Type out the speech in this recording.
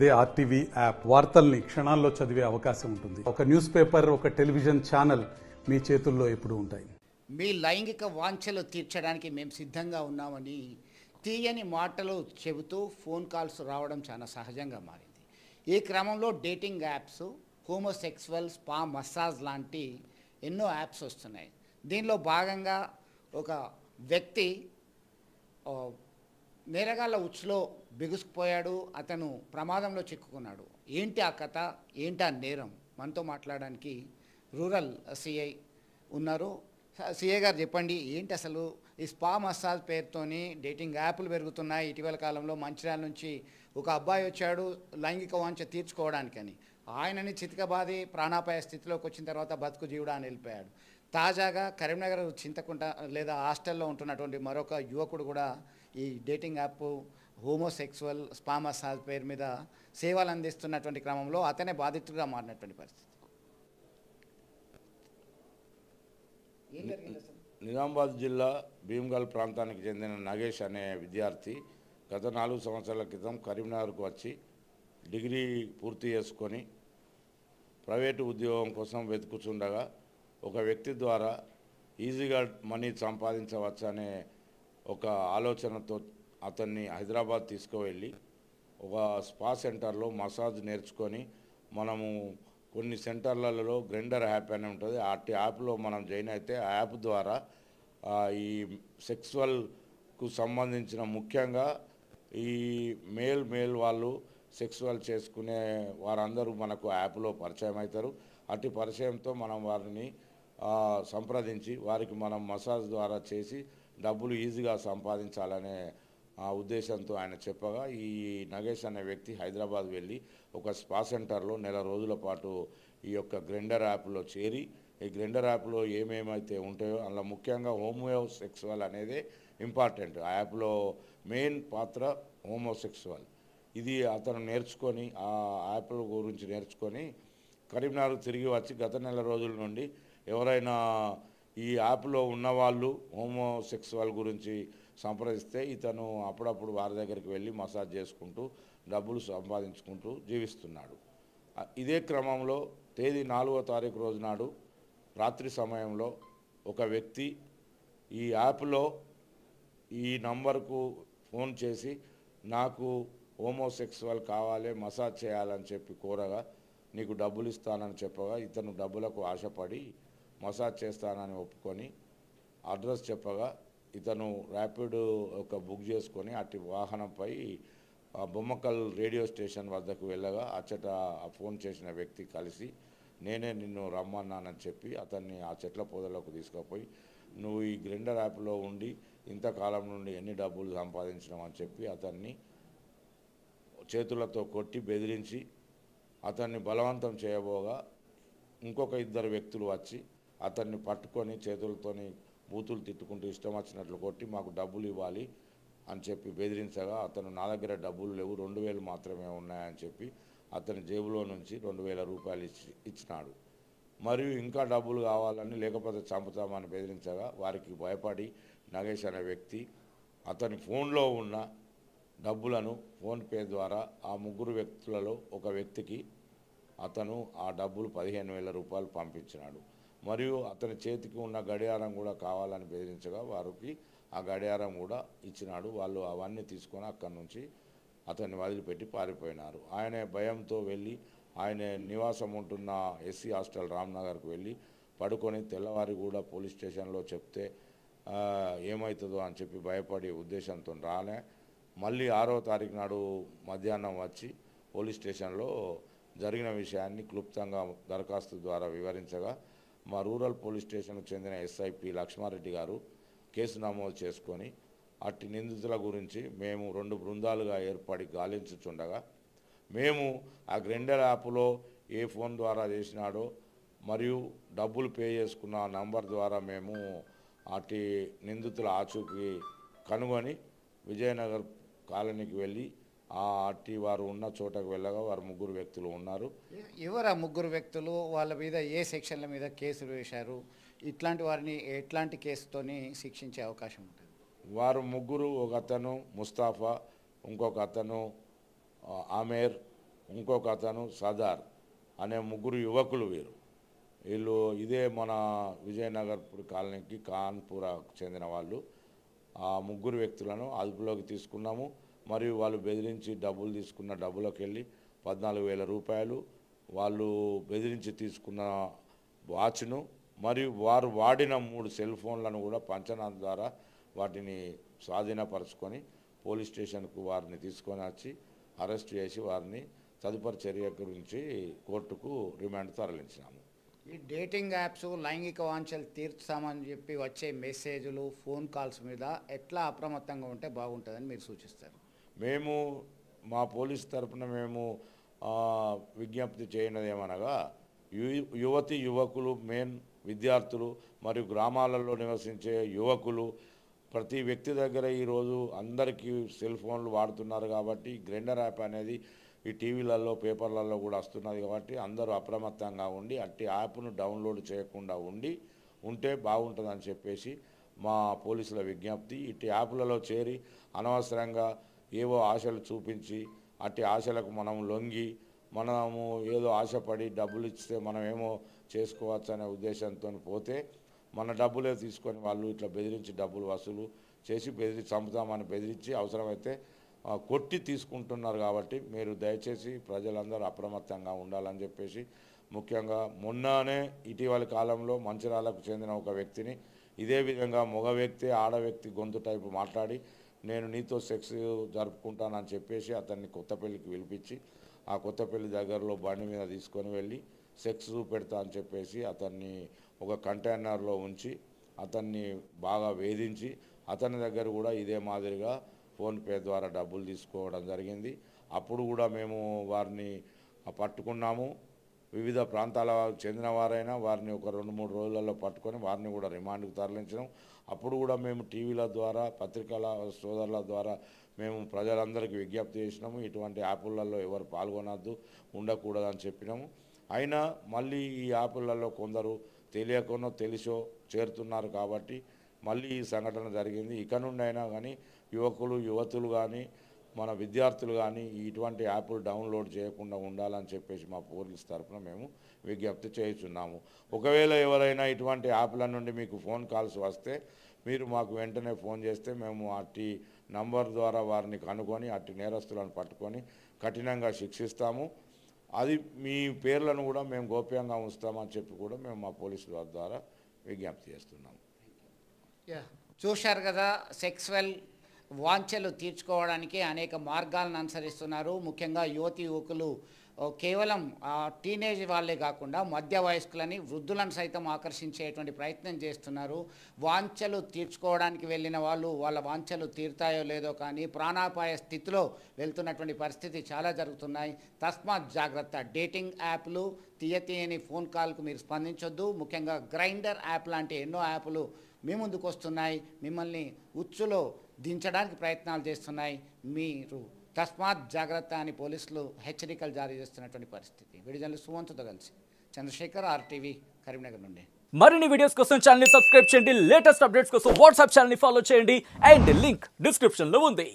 అదే RTV app వార్తల్ని క్షణాల్లో చదివే అవకాశం ఉంటుంది. ఒక న్యూస్ పేపర్, ఒక టెలివిజన్ ఛానల్ మీ చేతుల్లో ఎప్పుడూ ఉంటాయి. మీ లైంగిక వాంఛలు తీర్చడానికి మేము సిద్ధంగా ఉన్నామని తీయని మాటలు చెబుతూ ఫోన్ కాల్స్ రావడం చాలా సహజంగా మారింది. ఈ క్రమంలో dating apps, homosexual, spa, massage లాంటి ఎన్నో యాప్స్ వస్తున్నాయి. దీనిలో భాగంగా ఒక వ్యక్తి నేరగాళ్ళ ఉచ్చులో బిగుసుకుపోయాడు. అతను ప్రమాదంలో చిక్కుకున్నాడు. ఏంటి ఆ కథ, ఏంటి ఆ నేరం? మనతో మాట్లాడడానికి రూరల్ సిఐ ఉన్నారు. సిఐ గారు చెప్పండి, ఏంటి అసలు ఈ స్పా మసాజ్ పేరుతోని డేటింగ్ యాప్లు పెరుగుతున్నాయి. ఇటీవల కాలంలో మంచిర్యాల నుంచి ఒక అబ్బాయి వచ్చాడు లైంగిక వాంఛ తీర్చుకోవడానికని. ఆయనని చితకబాది ప్రాణాపాయ స్థితిలోకి వచ్చిన తర్వాత బతుకు జీవుడా అని వెళ్ళిపోయాడు. తాజాగా కరీంనగర్ చింతకుంట లేదా హాస్టల్లో ఉంటున్నటువంటి మరొక యువకుడు కూడా ఈ dating app homosexual, spa massage పేరు మీద సేవలు అందిస్తున్నటువంటి క్రమంలో అతనే బాధితుడిగా మారినటువంటి పరిస్థితి. నిజామాబాద్ జిల్లా భీమ్గల్ ప్రాంతానికి చెందిన నగేష్ అనే విద్యార్థి గత 4 సంవత్సరాల క్రితం కరీంనగర్కు వచ్చి డిగ్రీ పూర్తి చేసుకొని ప్రైవేటు ఉద్యోగం కోసం వెతుకుతుండగా ఒక వ్యక్తి ద్వారా ఈజీగా మనీ సంపాదించవచ్చనే ఒక ఆలోచనతో అతన్ని హైదరాబాద్ తీసుకువెళ్ళి ఒక స్పా సెంటర్లో మసాజ్ నేర్చుకొని, మనము కొన్ని సెంటర్లలో గ్రైండర్ యాప్ అని ఉంటుంది, ఆ యాప్లో మనం జాయిన్ అయితే ఆ యాప్ ద్వారా ఈ సెక్సువల్కు సంబంధించిన ముఖ్యంగా ఈ మేల్ వాళ్ళు సెక్సువల్ చేసుకునే వారందరూ మనకు యాప్లో పరిచయం అవుతారు. అట్టి పరిచయంతో మనం వారిని సంప్రదించి వారికి మనం మసాజ్ ద్వారా చేసి డబ్బులు ఈజీగా సంపాదించాలనే ఉద్దేశంతో ఆయన చెప్పగా ఈ నగేష్ అనే వ్యక్తి హైదరాబాద్ వెళ్ళి ఒక స్పా సెంటర్లో నెల రోజుల పాటు ఈ యొక్క గ్రైండర్ యాప్లో చేరి, ఈ గ్రైండర్ యాప్లో ఏమేమైతే ఉంటాయో అందులో ముఖ్యంగా హోమోసెక్సువల్ అనేది ఇంపార్టెంట్. ఆ యాప్లో మెయిన్ పాత్ర హోమోసెక్సువల్. ఇది అతను నేర్చుకొని ఆ యాప్ల గురించి నేర్చుకొని కరీంనగర్ తిరిగి వచ్చి గత నెల రోజుల నుండి ఎవరైనా ఈ యాప్లో ఉన్నవాళ్ళు హోమోసెక్సువల్ గురించి సంప్రదిస్తే ఇతను అప్పుడప్పుడు వారి దగ్గరికి వెళ్ళి మసాజ్ చేసుకుంటూ డబ్బులు సంపాదించుకుంటూ జీవిస్తున్నాడు. ఇదే క్రమంలో తేదీ 4వ తారీఖు రోజు నాడు రాత్రి సమయంలో ఒక వ్యక్తి ఈ యాప్లో ఈ నంబర్కు ఫోన్ చేసి నాకు హోమోసెక్సువల్ కావాలి, మసాజ్ చేయాలని చెప్పి కోరగా నీకు డబ్బులు ఇస్తానని చెప్పగా ఇతను డబ్బులకు ఆశపడి మసాజ్ చేస్తానని ఒప్పుకొని అడ్రస్ చెప్పగా ఇతను ర్యాపిడ్ ఒక బుక్ చేసుకొని అట్టి వాహనంపై బొమ్మకల్ రేడియో స్టేషన్ వద్దకు వెళ్ళగా అచ్చట ఫోన్ చేసిన వ్యక్తి కలిసి నేనే నిన్ను రమ్మన్నానని చెప్పి అతన్ని ఆ చెట్ల పొదలోకి తీసుకుపోయి నువ్వు ఈ గ్రైండర్ యాప్లో ఉండి ఇంతకాలం నుండి ఎన్ని డబ్బులు సంపాదించినావు అని చెప్పి అతన్ని చేతులతో కొట్టి బెదిరించి అతన్ని బలవంతం చేయబోగా ఇంకొక 2 వ్యక్తులు వచ్చి అతన్ని పట్టుకొని చేతులతోని బూతులు తిట్టుకుంటూ ఇష్టం వచ్చినట్లు కొట్టి మాకు డబ్బులు ఇవ్వాలి అని చెప్పి బెదిరించగా అతను నా దగ్గర డబ్బులు లేవు, 2000 మాత్రమే ఉన్నాయని చెప్పి అతని జేబులో నుంచి 2000 రూపాయలు ఇచ్చినాడు. మరియు ఇంకా డబ్బులు కావాలని లేకపోతే చంపుతామని బెదిరించగా వారికి భయపడి నగేష్ అనే వ్యక్తి అతని ఫోన్లో ఉన్న డబ్బులను ఫోన్పే ద్వారా ఆ 3 వ్యక్తులలో ఒక వ్యక్తికి అతను ఆ డబ్బులు 15,000 రూపాయలు పంపించినాడు. మరియు అతని చేతికి ఉన్న గడియారం కూడా కావాలని బెదిరించగా వారికి ఆ గడియారం కూడా ఇచ్చినాడు. వాళ్ళు అవన్నీ తీసుకొని అక్కడి నుంచి అతన్ని వదిలిపెట్టి పారిపోయినారు. ఆయన భయంతో వెళ్ళి ఆయన నివాసం ఉంటున్న ఎస్సీ హాస్టల్ రామ్నగర్కు వెళ్ళి పడుకొని తెల్లవారి కూడా పోలీస్ స్టేషన్లో చెప్తే ఏమవుతుందో అని చెప్పి భయపడి ఉద్దేశంతో రాలే. మళ్ళీ 6వ తారీఖు నాడు మధ్యాహ్నం వచ్చి పోలీస్ స్టేషన్లో జరిగిన విషయాన్ని క్లుప్తంగా దరఖాస్తు ద్వారా వివరించగా మా రూరల్ పోలీస్ స్టేషన్కు చెందిన ఎస్ఐపి లక్ష్మారెడ్డి గారు కేసు నమోదు చేసుకొని అట్టి నిందితుల గురించి మేము 2 బృందాలుగా ఏర్పడి గాలించుచుండగా మేము ఆ గ్రైండర్ యాప్లో ఏ ఫోన్ ద్వారా చేసినాడో మరియు డబ్బులు పే చేసుకున్న నంబర్ ద్వారా మేము అట్టి నిందితుల ఆచూకీ కనుగొని విజయనగర్ కాలనీకి వెళ్ళి అట్టి వారు ఉన్న చోటకు వెళ్ళగా వారు 3 వ్యక్తులు ఉన్నారు. ఎవరు ఆ 3 వ్యక్తులు? వాళ్ళ మీద ఏ సెక్షన్ల మీద కేసులు వేశారు? ఇట్లాంటి వారిని ఎట్లాంటి కేసుతోని శిక్షించే అవకాశం ఉంటుంది? వారు 3, ఒక అతను ముస్తాఫా, ఇంకొక అతను ఆమేర్, ఇంకొక అతను సదార్ అనే ముగ్గురు యువకులు వీళ్ళు ఇదే మన విజయనగర్పూర్ కాలనీకి కాన్పురాకు చెందిన వాళ్ళు. ఆ ముగ్గురు వ్యక్తులను అదుపులోకి తీసుకున్నాము. మరియు వాళ్ళు బెదిరించి డబ్బులు తీసుకున్న డబ్బులకు వెళ్ళి 14,000 రూపాయలు, వాళ్ళు బెదిరించి తీసుకున్న వాచ్ను మరియు వారు వాడిన 3 సెల్ ఫోన్లను కూడా పంచనామా ద్వారా వాటిని స్వాధీనపరుచుకొని పోలీస్ స్టేషన్కు వారిని తీసుకొని వచ్చి అరెస్ట్ చేసి వారిని తదుపరి చర్య గురించి కోర్టుకు రిమాండ్ తరలించినాము. ఈ డేటింగ్ యాప్స్ లైంగిక వాంఛలు తీర్చామని చెప్పి వచ్చే మెసేజ్లు ఫోన్ కాల్స్ మీద ఎట్లా అప్రమత్తంగా ఉంటే బాగుంటుందని మీరు సూచిస్తారు? మేము మా పోలీస్ తరఫున మేము విజ్ఞప్తి చేయనది ఏమనగా యువతి యువకులు మెయిన్ విద్యార్థులు మరియు గ్రామాలలో నివసించే యువకులు ప్రతి వ్యక్తి దగ్గర ఈరోజు అందరికీ సెల్ ఫోన్లు వాడుతున్నారు కాబట్టి గ్రైండర్ యాప్ అనేది ఈ టీవీలలో పేపర్లలో కూడా వస్తున్నది కాబట్టి అందరూ అప్రమత్తంగా ఉండి అట్టి యాప్ను డౌన్లోడ్ చేయకుండా ఉంటే బాగుంటుందని చెప్పేసి మా పోలీసుల విజ్ఞప్తి. ఇట్టి యాప్లలో చేరి అనవసరంగా ఏవో ఆశలు చూపించి అట్టి ఆశలకు మనం లొంగి మనము ఏదో ఆశపడి డబ్బులు ఇస్తే మనం ఏమో చేసుకోవచ్చు అనే ఉద్దేశంతో పోతే మన డబ్బులే తీసుకొని వాళ్ళు ఇట్లా బెదిరించి డబ్బులు వసూలు చేసి చంపుతామని బెదిరించి అవసరమైతే కొట్టి తీసుకుంటున్నారు. కాబట్టి మీరు దయచేసి ప్రజలందరూ అప్రమత్తంగా ఉండాలని చెప్పేసి ముఖ్యంగా మొన్ననే ఇటీవలి కాలంలో మంచిర్యాలకు చెందిన ఒక వ్యక్తిని ఇదే విధంగా మగ వ్యక్తి ఆడ వ్యక్తి గొంతు టైపు మాట్లాడి నేను నీతో సెక్స్ జరుపుకుంటానని చెప్పేసి అతన్ని కొత్తపల్లికి పిలిపించి ఆ కొత్తపల్లి దగ్గరలో బండి మీద తీసుకొని వెళ్ళి సెక్స్ చూపెడతా అని చెప్పేసి అతన్ని ఒక కంటైనర్లో ఉంచి అతన్ని బాగా వేధించి అతని దగ్గర కూడా ఇదే మాదిరిగా ఫోన్పే ద్వారా డబ్బులు తీసుకోవడం జరిగింది. అప్పుడు కూడా మేము వారిని పట్టుకున్నాము. వివిధ ప్రాంతాల చెందిన వారైనా వారిని ఒక 2-3 రోజులలో పట్టుకొని వారిని కూడా రిమాండ్కు తరలించడం. అప్పుడు కూడా మేము టీవీల ద్వారా పత్రికల సోదరుల ద్వారా మేము ప్రజలందరికీ విజ్ఞప్తి చేసినాము. ఇటువంటి యాపులలో ఎవరు పాల్గొనద్దు ఉండకూడదని చెప్పినాము. అయినా మళ్ళీ ఈ యాపులలో కొందరు తెలియకనో తెలిసో చేరుతున్నారు కాబట్టి మళ్ళీ ఈ సంఘటన జరిగింది. ఇక నుండి అయినా కానీ యువకులు యువతులు కానీ మన విద్యార్థులు కానీ ఇటువంటి యాప్లు డౌన్లోడ్ చేయకుండా ఉండాలని చెప్పేసి మా పోలీస్ తరఫున మేము విజ్ఞప్తి చేస్తున్నాము. ఒకవేళ ఎవరైనా ఇటువంటి యాప్ల నుండి మీకు ఫోన్ కాల్స్ వస్తే మీరు మాకు వెంటనే ఫోన్ చేస్తే మేము అట్టి నంబర్ ద్వారా వారిని కనుక్కొని అట్టి నేరస్తులను పట్టుకొని కఠినంగా శిక్షిస్తాము. అది మీ పేర్లను కూడా మేము గోప్యంగా ఉంచుతామని చెప్పి కూడా మేము మా పోలీసుల ద్వారా విజ్ఞప్తి చేస్తున్నాము. చూశారు కదా, సెక్సువల్ వాంఛలు తీర్చుకోవడానికి అనేక మార్గాలను అనుసరిస్తున్నారు. ముఖ్యంగా యువతి యువకులు కేవలం టీనేజ్ వాళ్ళే కాకుండా మధ్య వయస్కులని వృద్ధులను సైతం ఆకర్షించేటువంటి ప్రయత్నం చేస్తున్నారు. వాంఛలు తీర్చుకోవడానికి వెళ్ళిన వాళ్ళు వాళ్ళ వాంఛలు తీరుతాయో లేదో కానీ ప్రాణాపాయ స్థితిలో వెళ్తున్నటువంటి పరిస్థితి చాలా జరుగుతున్నాయి. తస్మాత్ జాగ్రత్త. డేటింగ్ యాప్లు తీయని ఫోన్ కాల్కు మీరు స్పందించొద్దు. ముఖ్యంగా గ్రైండర్ యాప్ లాంటి ఎన్నో యాప్లు మీ ముందుకు వస్తున్నాయి, మిమ్మల్ని ఉచ్చులో దించడానికి ప్రయత్నాలు చేస్తున్నాయి. మీరు తస్మాత్ జాగ్రత్త అని పోలీసులు హెచ్చరికలు జారీ చేస్తున్నటువంటి పరిస్థితి. విడుదల సువంతుతో కలిసి చంద్రశేఖర్, RTV, కరీంనగర్ నుండి. మరిన్ని వీడియోస్ కోసం ఛానల్ ని సబ్స్క్రైబ్ చేయండి. లేటెస్ట్ అప్డేట్స్ కోసం వాట్సాప్ ఛానల్ ని ఫాలో చేయండి. అండ్ లింక్ డిస్క్రిప్షన్ లో ఉంది.